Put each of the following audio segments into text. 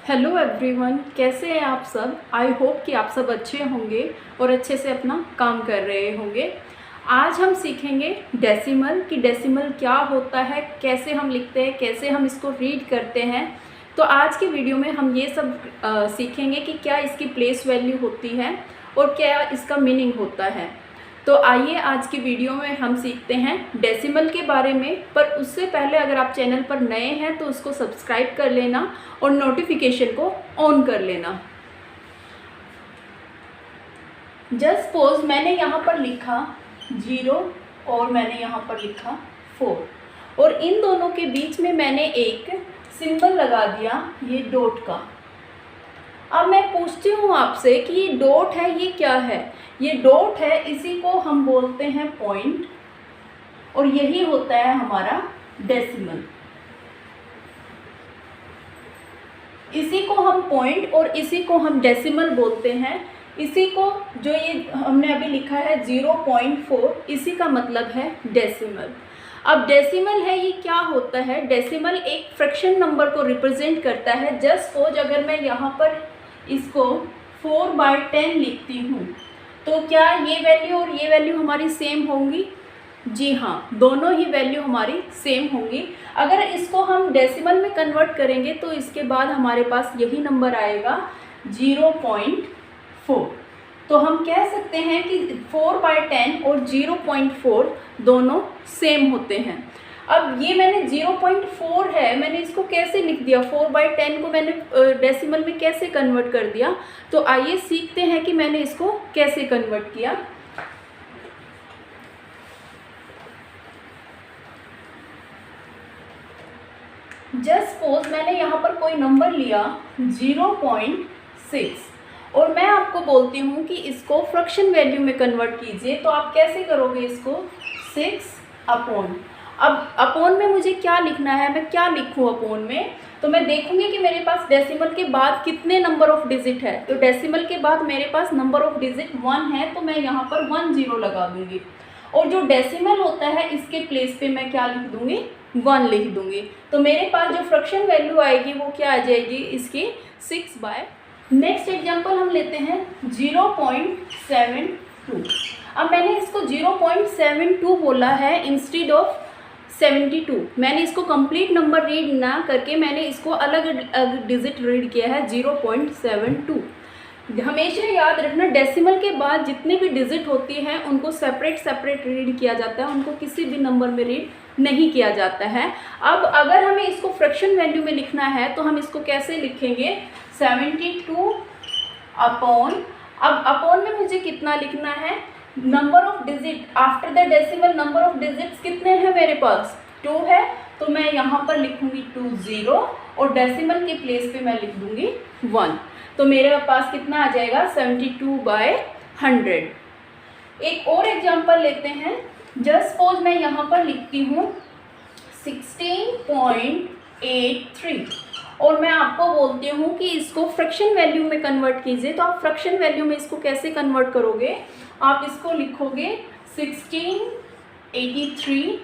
Hello everyone, कैसे हैं आप सब। आई होप कि आप सब अच्छे होंगे और अच्छे से अपना काम कर रहे होंगे। आज हम सीखेंगे डेसिमल कि डेसिमल क्या होता है, कैसे हम लिखते हैं, कैसे हम इसको रीड करते हैं। तो आज की वीडियो में हम ये सब सीखेंगे कि क्या इसकी प्लेस वैल्यू होती है और क्या इसका मीनिंग होता है। तो आइए आज की वीडियो में हम सीखते हैं डेसिमल के बारे में। पर उससे पहले अगर आप चैनल पर नए हैं तो उसको सब्सक्राइब कर लेना और नोटिफिकेशन को ऑन कर लेना। जस्ट सपोज मैंने यहाँ पर लिखा 0 और मैंने यहाँ पर लिखा 4 और इन दोनों के बीच में मैंने एक सिंबल लगा दिया, ये डॉट का। अब मैं पूछती हूँ आपसे कि ये डॉट है, ये क्या है। ये डॉट है, इसी को हम बोलते हैं पॉइंट और यही होता है हमारा डेसिमल। इसी को हम पॉइंट और इसी को हम डेसिमल बोलते हैं। इसी को जो ये हमने अभी लिखा है 0.4, इसी का मतलब है डेसिमल। अब डेसिमल है, ये क्या होता है। डेसिमल एक फ्रैक्शन नंबर को रिप्रेजेंट करता है। जस्ट सपोज अगर मैं यहाँ पर इसको 4/10 लिखती हूँ तो क्या ये वैल्यू और ये वैल्यू हमारी सेम होंगी? जी हाँ, दोनों ही वैल्यू हमारी सेम होंगी। अगर इसको हम डेसिमल में कन्वर्ट करेंगे तो इसके बाद हमारे पास यही नंबर आएगा 0.4। तो हम कह सकते हैं कि 4/10 और 0.4 दोनों सेम होते हैं। अब ये मैंने 0.4 है, मैंने इसको कैसे लिख दिया, 4/10 को मैंने डेसिमल में कैसे कन्वर्ट कर दिया। तो आइए सीखते हैं कि मैंने इसको कैसे कन्वर्ट किया। जस्ट सपोज मैंने यहाँ पर कोई नंबर लिया 0.6 और मैं आपको बोलती हूँ कि इसको फ्रैक्शन वैल्यू में कन्वर्ट कीजिए। तो आप कैसे करोगे इसको? 6/। अब अपॉन में मुझे क्या लिखना है, मैं क्या लिखूँ अपॉन में? तो मैं देखूंगी कि मेरे पास डेसिमल के बाद कितने नंबर ऑफ डिजिट है। तो डेसिमल के बाद मेरे पास नंबर ऑफ डिजिट 1 है, तो मैं यहाँ पर 10 लगा दूंगी। और जो डेसिमल होता है इसके प्लेस पे मैं क्या लिख दूंगी? 1 लिख दूंगी। तो मेरे पास जो फ्रैक्शन वैल्यू आएगी वो क्या आ जाएगी? इसकी 6/। नेक्स्ट एग्जाम्पल हम लेते हैं 0.72। अब मैंने इसको 0.72 बोला है इंस्टेड ऑफ 72। मैंने इसको कंप्लीट नंबर रीड ना करके मैंने इसको अलग अलग डिजिट रीड किया है 0.72। हमेशा याद रखना, डेसिमल के बाद जितने भी डिजिट होती हैं उनको सेपरेट रीड किया जाता है, उनको किसी भी नंबर में रीड नहीं किया जाता है। अब अगर हमें इसको फ्रैक्शन वैल्यू में लिखना है तो हम इसको कैसे लिखेंगे? 72/। अब अपॉन में मुझे कितना लिखना है? Number of digit after the decimal, number of digits कितने हैं मेरे पास? 2 है, तो मैं यहाँ पर लिखूंगी 20 और डेसिमल के प्लेस पे मैं लिख दूंगी 1। तो मेरे पास कितना आ जाएगा? 72/100। एक और एग्जांपल लेते हैं। जस्ट सपोज मैं यहाँ पर लिखती हूँ 16.83 और मैं आपको बोलती हूँ कि इसको फ्रैक्शन वैल्यू में कन्वर्ट कीजिए। तो आप फ्रैक्शन वैल्यू में इसको कैसे कन्वर्ट करोगे? आप इसको लिखोगे 1683/।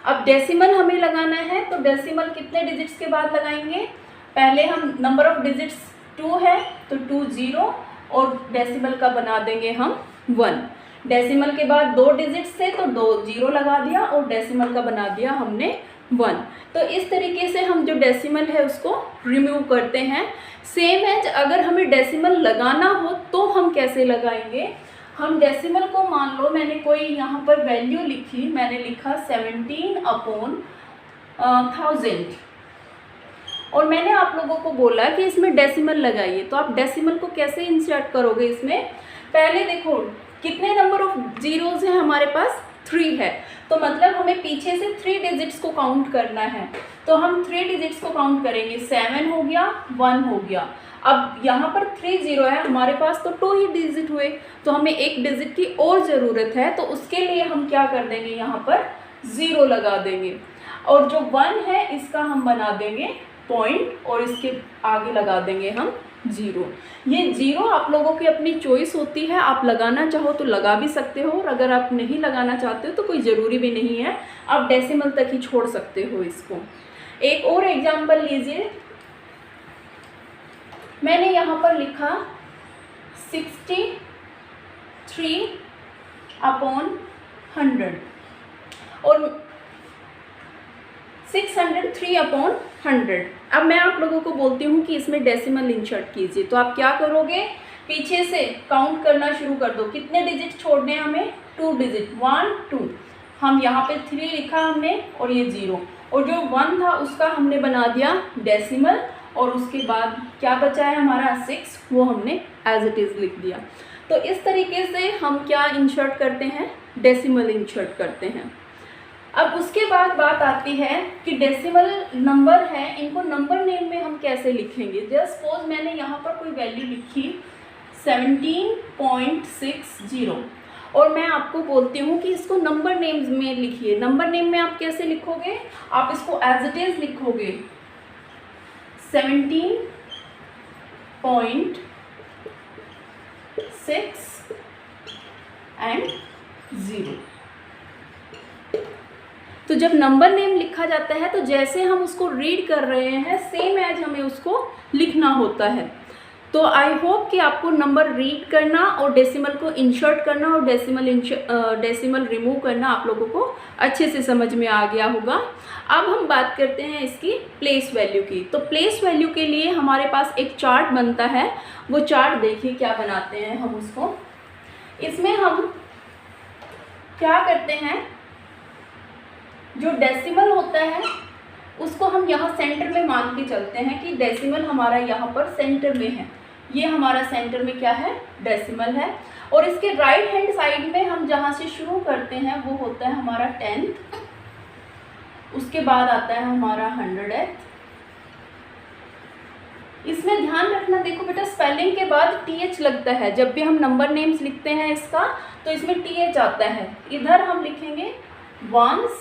अब डेसिमल हमें लगाना है, तो डेसिमल कितने डिजिट्स के बाद लगाएंगे? पहले हम नंबर ऑफ डिजिट्स 2 है तो 20 और डेसिमल का बना देंगे हम 1। डेसिमल के बाद 2 डिजिट्स थे तो 2 0 लगा दिया और डेसिमल का बना दिया हमने 1। तो इस तरीके से हम जो डेसिमल है उसको रिमूव करते हैं। सेम है, अगर हमें डेसिमल लगाना हो तो हम कैसे लगाएंगे? हम डेसिमल को, मान लो मैंने कोई यहाँ पर वैल्यू लिखी, मैंने लिखा 17/1000 और मैंने आप लोगों को बोला कि इसमें डेसिमल लगाइए। तो आप डेसिमल को कैसे इंसर्ट करोगे इसमें? पहले देखो कितने नंबर ऑफ जीरोज हैं हमारे पास? 3 है, तो मतलब हमें पीछे से 3 डिजिट्स को काउंट करना है। तो हम 3 डिजिट्स को काउंट करेंगे। 7 हो गया, 1 हो गया। अब यहाँ पर 3 0 है हमारे पास, तो 2 ही डिजिट हुए, तो हमें एक डिजिट की और ज़रूरत है। तो उसके लिए हम क्या कर देंगे? यहाँ पर 0 लगा देंगे और जो 1 है इसका हम बना देंगे पॉइंट और इसके आगे लगा देंगे हम 0। ये 0 आप लोगों की अपनी चॉइस होती है, आप लगाना चाहो तो लगा भी सकते हो और अगर आप नहीं लगाना चाहते हो तो कोई ज़रूरी भी नहीं है, आप डेसिमल तक ही छोड़ सकते हो इसको। एक और एग्जाम्पल लीजिए मैंने यहाँ पर लिखा 63/100 और 603/100। अब मैं आप लोगों को बोलती हूँ कि इसमें डेसिमल इंसर्ट कीजिए, तो आप क्या करोगे, पीछे से काउंट करना शुरू कर दो। कितने डिजिट छोड़ने हैं हमें, 2 डिजिट, 1 2। हम यहाँ पे 3 लिखा हमने और ये 0, और जो 1 था उसका हमने बना दिया डेसिमल, और उसके बाद क्या बचा है हमारा 6, वो हमने एज इट इज़ लिख दिया। तो इस तरीके से हम क्या इंसर्ट करते हैं, डेसिमल इंसर्ट करते हैं। अब उसके बाद बात आती है कि डेसिमल नंबर है, इनको नंबर नेम में हम कैसे लिखेंगे। जस्ट सपोज मैंने यहाँ पर कोई वैल्यू लिखी 17.60 और मैं आपको बोलती हूँ कि इसको नंबर नेम्स में लिखिए। नंबर नेम में आप कैसे लिखोगे, आप इसको एज इट इज़ लिखोगे 17.6 तो जब नंबर नेम लिखा जाता है तो जैसे हम उसको रीड कर रहे हैं सेम एज हमें उसको लिखना होता है। तो आई होप कि आपको नंबर रीड करना और डेसिमल को इंसर्ट करना और डेसिमल रिमूव करना आप लोगों को अच्छे से समझ में आ गया होगा। अब हम बात करते हैं इसकी प्लेस वैल्यू की। तो प्लेस वैल्यू के लिए हमारे पास एक चार्ट बनता है, वो चार्ट देखिए क्या बनाते हैं हम उसको। इसमें हम क्या करते हैं, जो डेसिमल होता है उसको हम यहाँ सेंटर में मान के चलते हैं कि डेसिमल हमारा यहाँ पर सेंटर में है। ये हमारा सेंटर में क्या है, डेसिमल है। और इसके राइट हैंड साइड में हम जहाँ से शुरू करते हैं वो होता है हमारा 10th, उसके बाद आता है हमारा 100th। इसमें ध्यान रखना, देखो बेटा स्पेलिंग के बाद TH लगता है। जब भी हम नंबर नेम्स लिखते हैं इसका तो इसमें TH आता है। इधर हम लिखेंगे 1s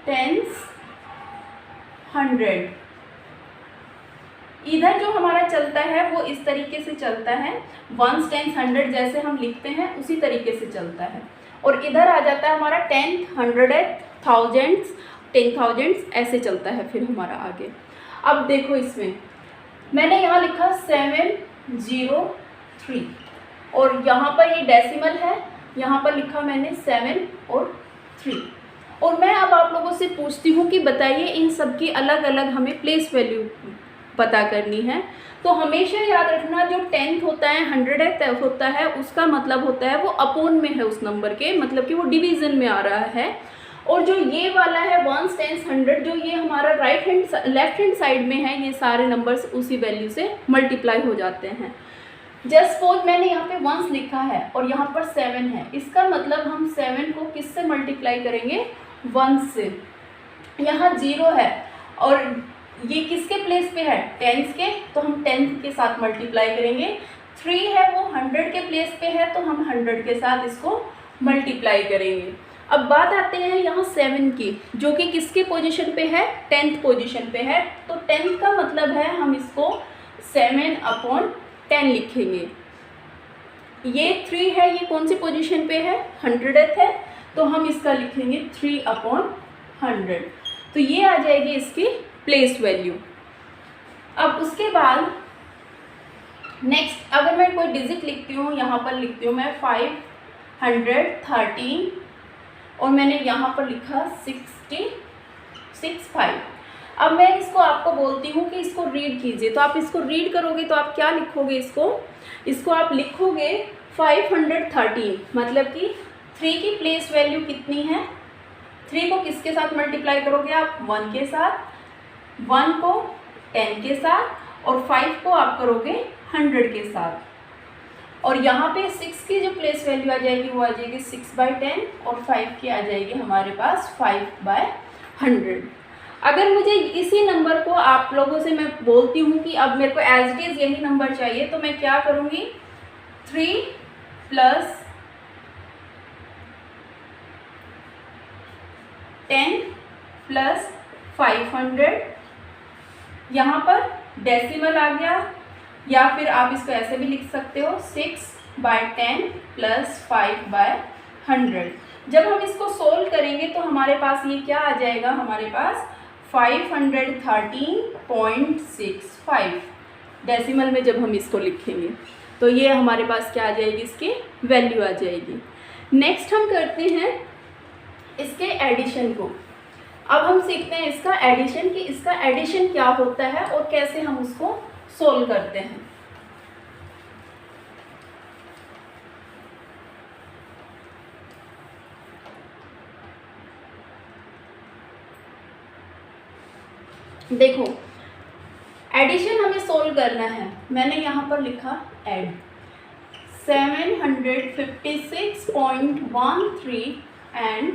10s 100। इधर जो हमारा चलता है वो इस तरीके से चलता है, 1s 10s 100 जैसे हम लिखते हैं उसी तरीके से चलता है। और इधर आ जाता है हमारा 10th 100th 1000s 10,000s, ऐसे चलता है फिर हमारा आगे। अब देखो इसमें मैंने यहाँ लिखा 703 और यहाँ पर ये डेसिमल है, यहाँ पर लिखा मैंने 7 और 3। और मैं अब आप लोगों से पूछती हूँ कि बताइए इन सब की अलग अलग हमें प्लेस वैल्यू पता करनी है। तो हमेशा याद रखना जो 10th होता है 100th होता है उसका मतलब होता है वो अपोन में है उस नंबर के, मतलब कि वो डिवीज़न में आ रहा है। और जो ये वाला है 1s 10s 100 जो ये हमारा लेफ्ट हैंड साइड में है, ये सारे नंबर्स उसी वैल्यू से मल्टीप्लाई हो जाते हैं। जस्ट सपोज मैंने यहाँ पे 1s लिखा है और यहाँ पर 7 है, इसका मतलब हम 7 को किससे मल्टीप्लाई करेंगे, 1 से। यहाँ 0 है और ये किसके प्लेस पे है, 10s के, तो हम 10th के साथ मल्टीप्लाई करेंगे। 3 है वो 100 के प्लेस पे है तो हम 100 के साथ इसको मल्टीप्लाई करेंगे। अब बात आते हैं यहाँ 7 की, जो कि किसके पोजीशन पे है, 10th पोजीशन पे है। तो 10th का मतलब है हम इसको 7/10 लिखेंगे। ये 3 है, ये कौन सी पोजीशन पे है, 100th है, तो हम इसका लिखेंगे 3/100। तो ये आ जाएगी इसकी प्लेस वैल्यू। अब उसके बाद नेक्स्ट अगर मैं कोई डिजिट लिखती हूँ, यहाँ पर लिखती हूँ मैं 513 और मैंने यहाँ पर लिखा 65। अब मैं इसको आपको बोलती हूँ कि इसको रीड कीजिए, तो आप इसको रीड करोगे तो आप क्या लिखोगे, इसको आप लिखोगे 513, मतलब कि 3 की प्लेस वैल्यू कितनी है, 3 को किसके साथ मल्टीप्लाई करोगे आप, 1 के साथ, 1 को 10 के साथ और 5 को आप करोगे 100 के साथ। और यहाँ पे 6 की जो प्लेस वैल्यू आ जाएगी वो आ जाएगी 6/10 और 5 की आ जाएगी हमारे पास 5/100। अगर मुझे इसी नंबर को आप लोगों से मैं बोलती हूँ कि अब मेरे को एज इट इज़ यही नंबर चाहिए, तो मैं क्या करूँगी, 3 + 10 + 500, यहाँ पर डेसिमल आ गया, या फिर आप इसको ऐसे भी लिख सकते हो 6/10 + 5/100। जब हम इसको सोल्व करेंगे तो हमारे पास ये क्या आ जाएगा, हमारे पास 513.65। डेसिमल में जब हम इसको लिखेंगे तो ये हमारे पास क्या आ जाएगी, इसकी वैल्यू आ जाएगी। नेक्स्ट हम करते हैं इसके एडिशन को। अब हम सीखते हैं इसका एडिशन, कि इसका एडिशन क्या होता है और कैसे हम उसको सोल्व करते हैं। देखो एडिशन हमें सोल्व करना है, मैंने यहाँ पर लिखा एड 756.13 एंड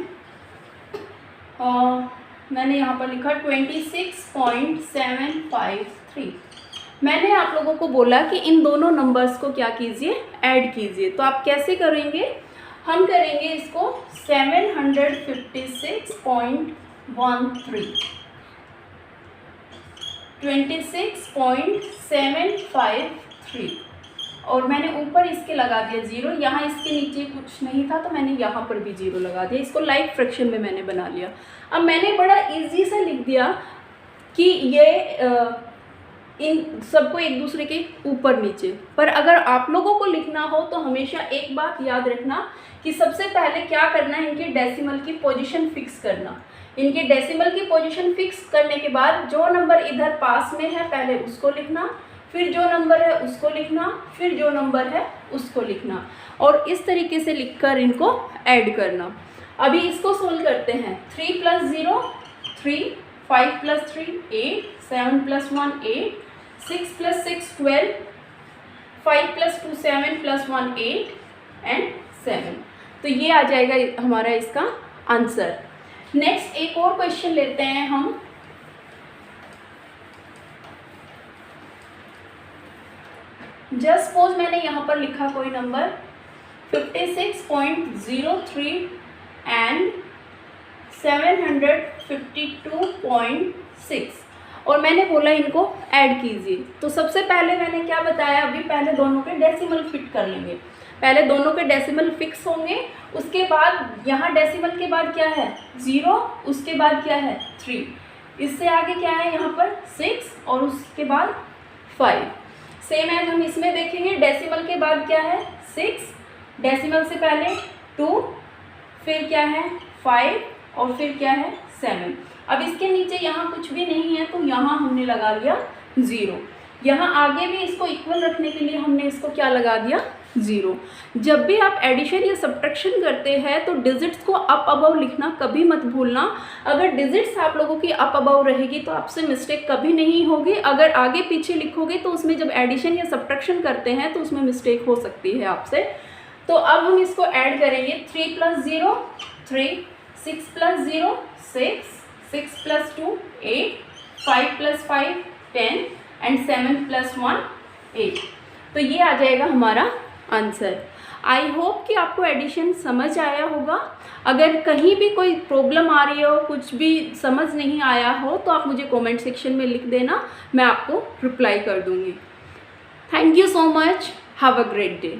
मैंने यहाँ पर लिखा 26.753। मैंने आप लोगों को बोला कि इन दोनों नंबर्स को क्या कीजिए, ऐड कीजिए। तो आप कैसे करेंगे, हम करेंगे इसको 756.13 26.753 और मैंने ऊपर इसके लगा दिया 0। यहाँ इसके नीचे कुछ नहीं था तो मैंने यहाँ पर भी 0 लगा दिया। इसको लाइक फ्रैक्शन में मैंने बना लिया। अब मैंने बड़ा इजी सा लिख दिया कि ये इन सबको एक दूसरे के ऊपर नीचे। पर अगर आप लोगों को लिखना हो तो हमेशा एक बात याद रखना कि सबसे पहले क्या करना है, इनके डेसिमल की पोजीशन फिक्स करना। इनके डेसिमल की पोजीशन फिक्स करने के बाद जो नंबर इधर पास में है पहले उसको लिखना, फिर जो नंबर है उसको लिखना, फिर जो नंबर है उसको लिखना, और इस तरीके से लिखकर इनको ऐड करना। अभी इसको सोल्व करते हैं। 3 + 0 3, 5 + 3 8, 7 + 1 8, 6 + 6 12, 5 + 2 7 + 1 8 एंड 7। तो ये आ जाएगा हमारा इसका आंसर। नेक्स्ट एक और क्वेश्चन लेते हैं हम। जस्ट सपोज मैंने यहाँ पर लिखा कोई नंबर 56.03 एंड 752.6 और मैंने बोला इनको ऐड कीजिए। तो सबसे पहले मैंने क्या बताया, अभी पहले दोनों के डेसिमल फिट कर लेंगे। पहले दोनों के डेसिमल फिक्स होंगे, उसके बाद यहाँ डेसिमल के बाद क्या है 0, उसके बाद क्या है 3, इससे आगे क्या है यहाँ पर 6 और उसके बाद 5। सेम एज हम इसमें देखेंगे, डेसिमल के बाद क्या है 6, डेसिमल से पहले 2, फिर क्या है 5 और फिर क्या है 7। अब इसके नीचे यहाँ कुछ भी नहीं है तो यहाँ हमने लगा लिया 0। यहाँ आगे भी इसको इक्वल रखने के लिए हमने इसको क्या लगा दिया 0। जब भी आप एडिशन या सब्ट्रैक्शन करते हैं तो डिजिट्स को अप अबव लिखना कभी मत भूलना। अगर डिजिट्स आप लोगों की अप अबव रहेगी तो आपसे मिस्टेक कभी नहीं होगी। अगर आगे पीछे लिखोगे तो उसमें जब एडिशन या सब्ट्रैक्शन करते हैं तो उसमें मिस्टेक हो सकती है आपसे। तो अब हम इसको ऐड करेंगे। 3 + 0 3, 6 + 0 6, 6 + 2 8, 5 + 5 10 एंड 7 + 1 8। तो ये आ जाएगा हमारा आंसर। आई होप कि आपको एडिशन समझ आया होगा। अगर कहीं भी कोई प्रॉब्लम आ रही हो, कुछ भी समझ नहीं आया हो तो आप मुझे कमेंट सेक्शन में लिख देना, मैं आपको रिप्लाई कर दूँगी। Thank you so much, have a great day.